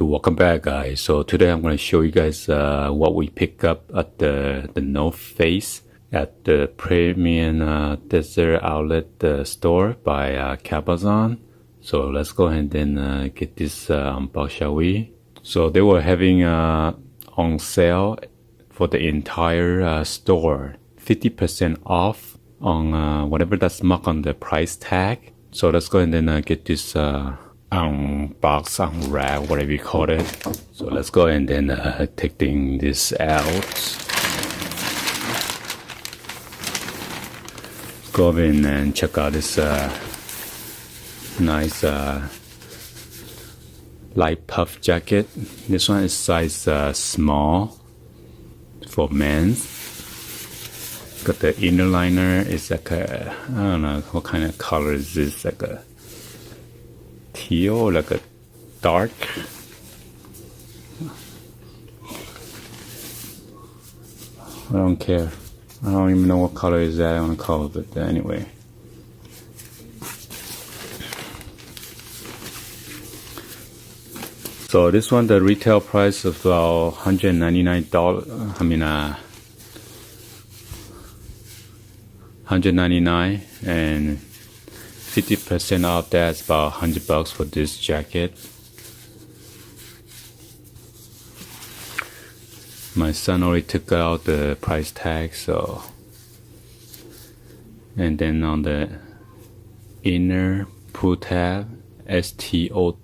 welcome back, guys. So today I'm going to show you guys what we pick up at the North Face at the Premium Desert Outlet store by Cabazon. So let's go ahead and get this unboxed, shall we? So they were having on sale for the entire store, 50% off on whatever that's marked on the price tag. So let's go ahead and get this unbox, unwrap, whatever you call it. So let's go ahead and take this out. Go in and check out this nice light puff jacket. This one is size small for men. Got the inner liner. It's like a, I don't know what kind of color is this, like a teal, like a dark. I don't care. I don't even know what color is that on the color, but anyway. So this one, the retail price is about $199. I mean, $199, and 50% off that's about $100 for this jacket. My son already took out the price tag, so. And then on the inner pull tab, STOW,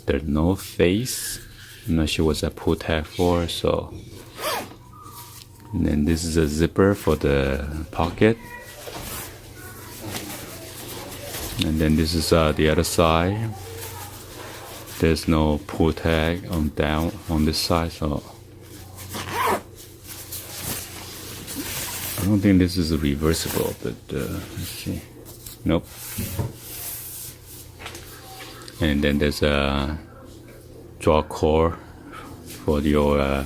the North Face. I'm not sure what's that pull tab for, so. And then this is a zipper for the pocket. And then this is the other side. There's no pull tag on down on this side, so I don't think this is reversible, but let's see. Nope. And then there's a draw cord for your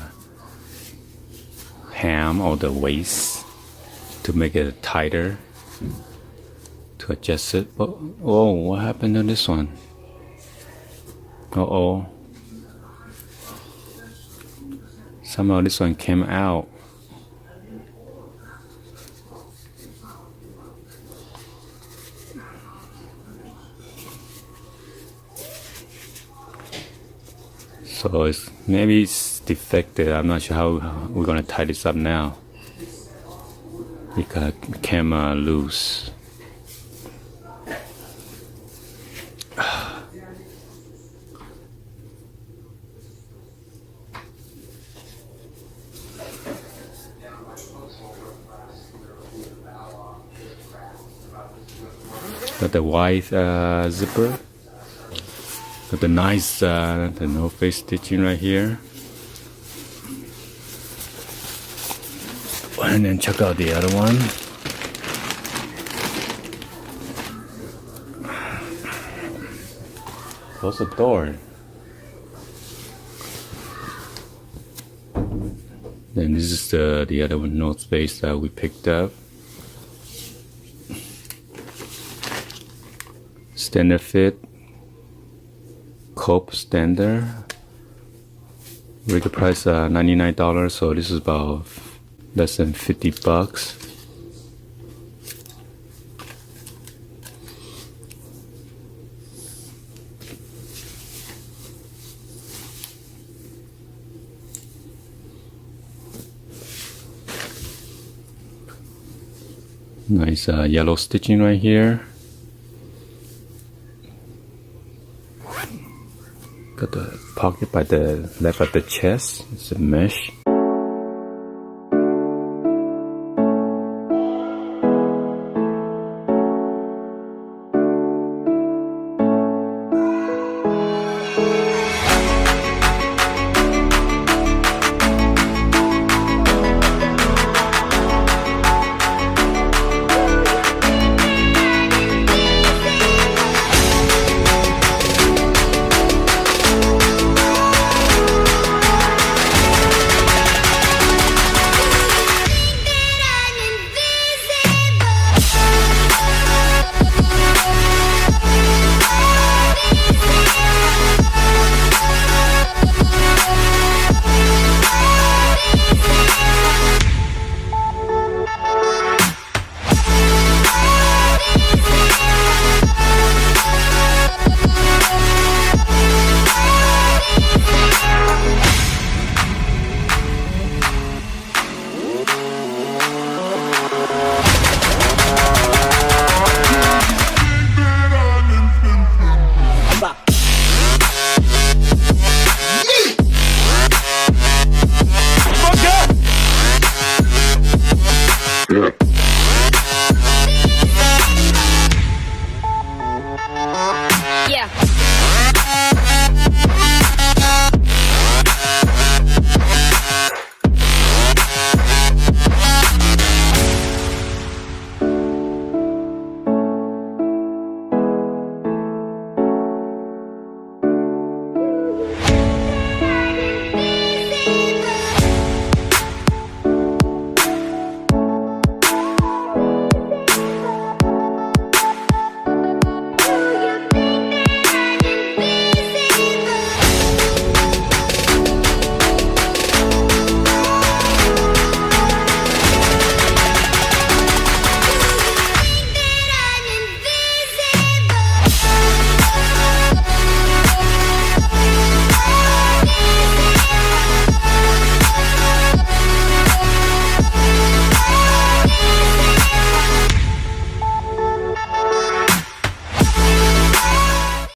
hem or the waist to make it tighter, to adjust it. Oh, what happened to this one? Uh-oh. Somehow this one came out. So maybe it's defective. I'm not sure how we're gonna tie this up now. Because it came loose. Got the white zipper. Got the nice the North Face stitching right here. And then check out the other one. Close the door. Then this is the other one, North Face that we picked up. Standard fit, Cope standard. Regular price $99, so this is about less than $50. Nice yellow stitching right here. Got the pocket by the left of the chest. It's a mesh. Yeah.